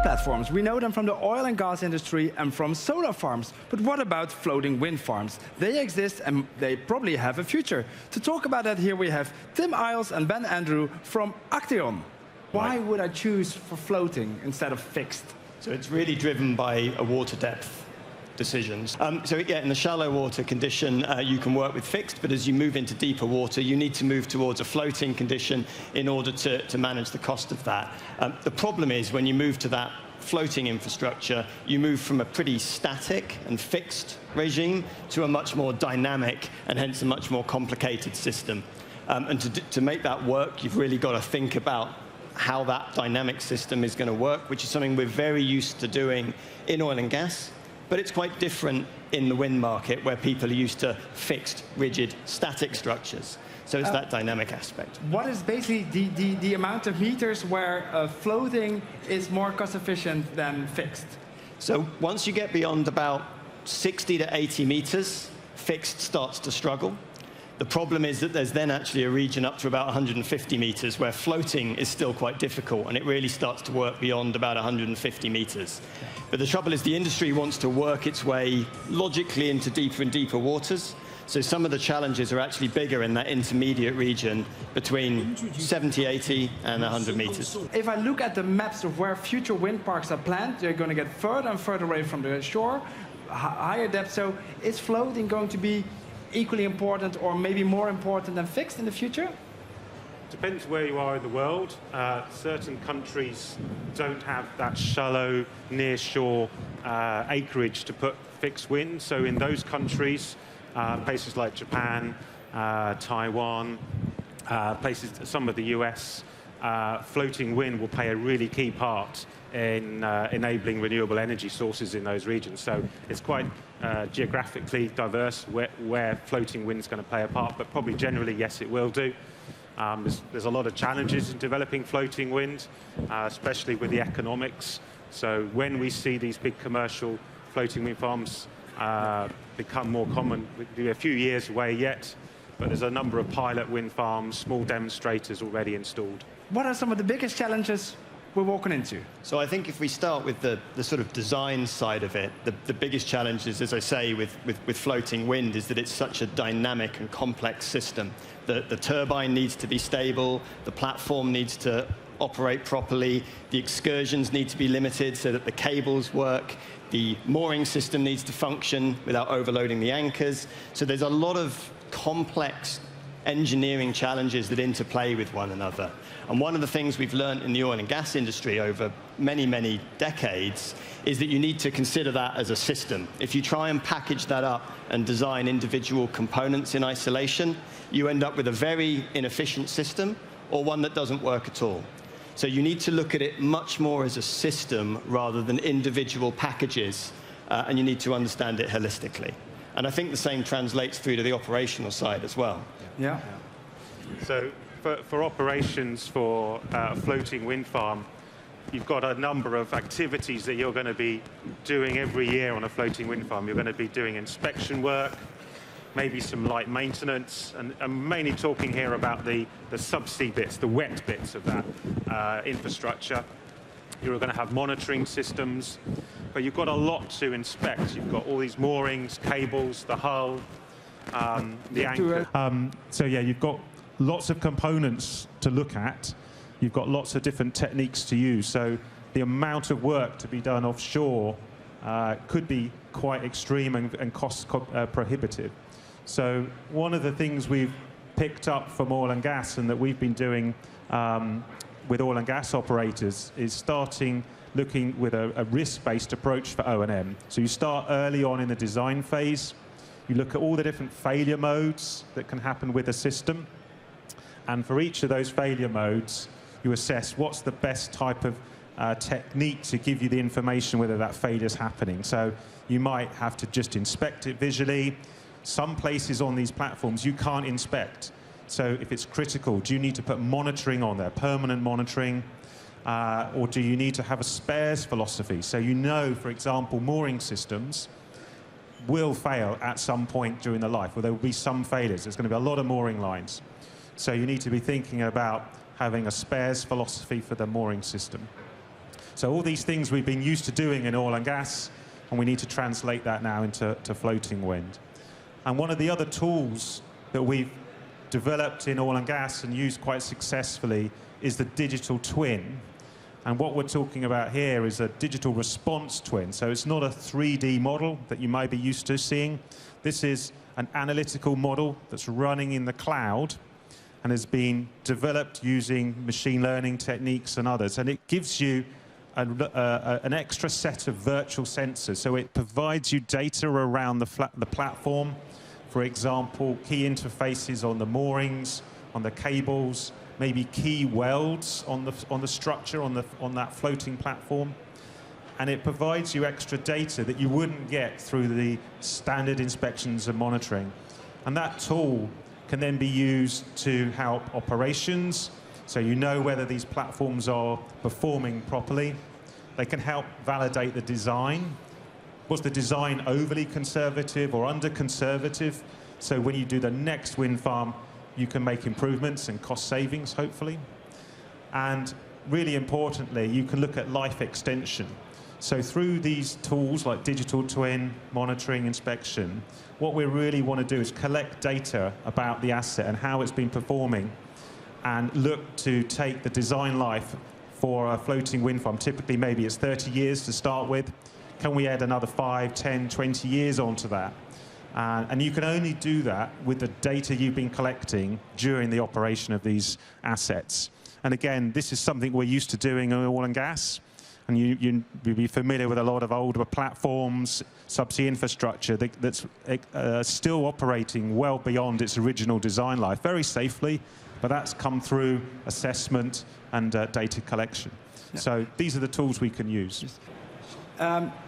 platforms. We know them from the oil and gas industry and from solar farms. But what about floating wind farms? They exist and they probably have a future. To talk about that, here we have Tim Eyles and Ben Andrew from Acteon. Why would I choose for floating instead of fixed? So it's really driven by a water depth decisions. So yeah, in the shallow water condition, you can work with fixed, but as you move into deeper water, you need to move towards a floating condition in order to manage the cost of that. The problem is when you move to that floating infrastructure, you move from a pretty static and fixed regime to a much more dynamic and hence a much more complicated system. And to make that work, you've really got to think about how that dynamic system is going to work, which is something we're very used to doing in oil and gas. But it's quite different in the wind market, where people are used to fixed, rigid, static structures. So it's that dynamic aspect. What is basically the amount of meters where floating is more cost efficient than fixed? So once you get beyond about 60 to 80 meters, fixed starts to struggle. The problem is that there's then actually a region up to about 150 meters where floating is still quite difficult, and it really starts to work beyond about 150 meters. But the trouble is the industry wants to work its way logically into deeper and deeper waters. So some of the challenges are actually bigger in that intermediate region between 70, 80 and 100 meters. If I look at the maps of where future wind parks are planned, they're going to get further and further away from the shore, higher depth. So is floating going to be equally important or maybe more important than fixed in the future? Depends where you are in the world. Certain countries don't have that shallow, near-shore acreage to put fixed wind. So in those countries, places like Japan, Taiwan, some of the US, floating wind will play a really key part in enabling renewable energy sources in those regions. So it's quite geographically diverse where floating wind is going to play a part, but probably generally, yes, it will do. There's a lot of challenges in developing floating wind, especially with the economics. So when we see these big commercial floating wind farms become more common, we'll be a few years away yet, but there's a number of pilot wind farms, small demonstrators already installed. What are some of the biggest challenges we're walking into? So I think if we start with the sort of design side of it, the biggest challenge is, as I say, with floating wind, is that it's such a dynamic and complex system. The turbine needs to be stable, the platform needs to operate properly, the excursions need to be limited so that the cables work, the mooring system needs to function without overloading the anchors. So there's a lot of complex engineering challenges that interplay with one another. And one of the things we've learned in the oil and gas industry over many, many decades is that you need to consider that as a system. If you try and package that up and design individual components in isolation, you end up with a very inefficient system or one that doesn't work at all. So you need to look at it much more as a system rather than individual packages, and you need to understand it holistically. And I think the same translates through to the operational side as well. Yeah. So for operations for a floating wind farm, you've got a number of activities that you're going to be doing every year on a floating wind farm. You're going to be doing inspection work, maybe some light maintenance, and I'm mainly talking here about the subsea bits, the wet bits of that infrastructure. You're going to have monitoring systems, but you've got a lot to inspect. You've got all these moorings, cables, the hull, the anchor. So yeah, you've got lots of components to look at. You've got lots of different techniques to use. So the amount of work to be done offshore could be quite extreme and cost prohibitive. So one of the things we've picked up from oil and gas and that we've been doing with oil and gas operators is looking with a risk-based approach for O&M. So you start early on in the design phase. You look at all the different failure modes that can happen with a system. And for each of those failure modes, you assess what's the best type of technique to give you the information whether that failure is happening. So you might have to just inspect it visually. Some places on these platforms you can't inspect. So if it's critical, do you need to put monitoring on there, permanent monitoring? Or do you need to have a spares philosophy? So you know, for example, mooring systems will fail at some point during the life, or there will be some failures. There's going to be a lot of mooring lines. So you need to be thinking about having a spares philosophy for the mooring system. So all these things we've been used to doing in oil and gas, and we need to translate that now into floating wind. And one of the other tools that we've developed in oil and gas and used quite successfully is the digital twin. And what we're talking about here is a digital response twin. So it's not a 3D model that you might be used to seeing. This is an analytical model that's running in the cloud and has been developed using machine learning techniques and others. And it gives you an extra set of virtual sensors. So it provides you data around the platform. For example, key interfaces on the moorings, on the cables, maybe key welds on the structure on that floating platform. And it provides you extra data that you wouldn't get through the standard inspections and monitoring. And that tool can then be used to help operations, so you know whether these platforms are performing properly. They can help validate the design. Was the design overly conservative or under conservative? So when you do the next wind farm, you can make improvements and cost savings, hopefully. And really importantly, you can look at life extension. So through these tools like digital twin, monitoring, inspection, what we really want to do is collect data about the asset and how it's been performing and look to take the design life for a floating wind farm. Typically, maybe it's 30 years to start with. Can we add another 5, 10, 20 years onto that? And you can only do that with the data you've been collecting during the operation of these assets. And again, this is something we're used to doing in oil and gas. And you'll be familiar with a lot of older platforms, subsea infrastructure that's still operating well beyond its original design life, very safely, but that's come through assessment and data collection. Yeah. So these are the tools we can use.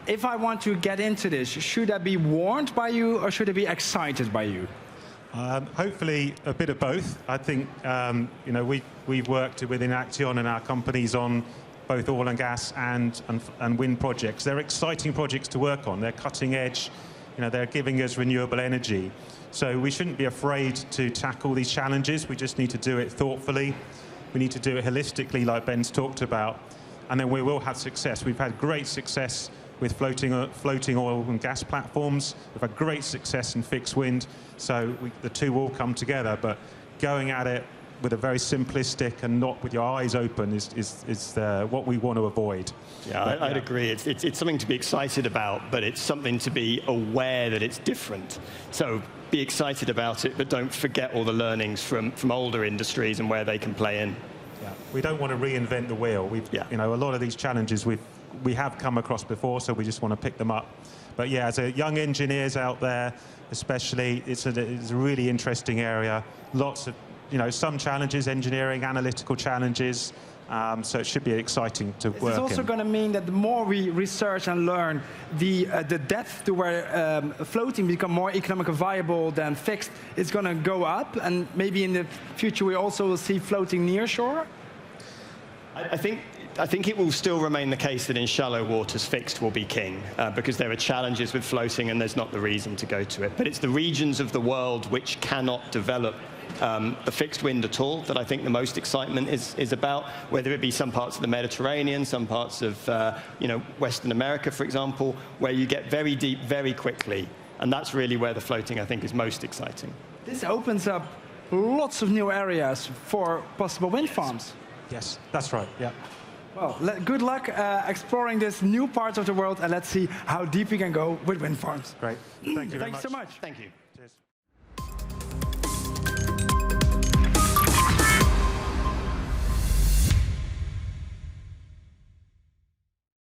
If I want to get into this, should I be warned by you or should I be excited by you? Hopefully a bit of both. I think we've worked within Acteon and our companies on both oil and gas and wind projects. They're exciting projects to work on. They're cutting edge. They're giving us renewable energy. So we shouldn't be afraid to tackle these challenges. We just need to do it thoughtfully. We need to do it holistically, like Ben's talked about. And then we will have success. We've had great success with floating oil and gas platforms. We've had great success in fixed wind. So the two will come together. But going at it with a very simplistic and not with your eyes open is what we want to avoid. Yeah, I'd agree. It's something to be excited about, but it's something to be aware that it's different. So be excited about it, but don't forget all the learnings from older industries and where they can play in. Yeah. We don't want to reinvent the wheel. A lot of these challenges we have come across before, so we just want to pick them up. But yeah, as young engineers out there, especially, it's a really interesting area. Lots of some challenges, engineering, analytical challenges, so it should be exciting to work in. It's also going to mean that the more we research and learn, the depth to where floating become more economically viable than fixed is going to go up, and maybe in the future we also will see floating near shore? I think it will still remain the case that in shallow waters, fixed will be king, because there are challenges with floating and there's not the reason to go to it. But it's the regions of the world which cannot develop the fixed wind at all that I think the most excitement is about, whether it be some parts of the Mediterranean, some parts of Western America, for example, where you get very deep very quickly. And that's really where the floating, I think, is most exciting. This opens up lots of new areas for possible wind farms. Yes, that's right, yeah. Well, good luck exploring this new part of the world, and let's see how deep we can go with wind farms. Great. Thank you very much. Thanks so much. Thank you.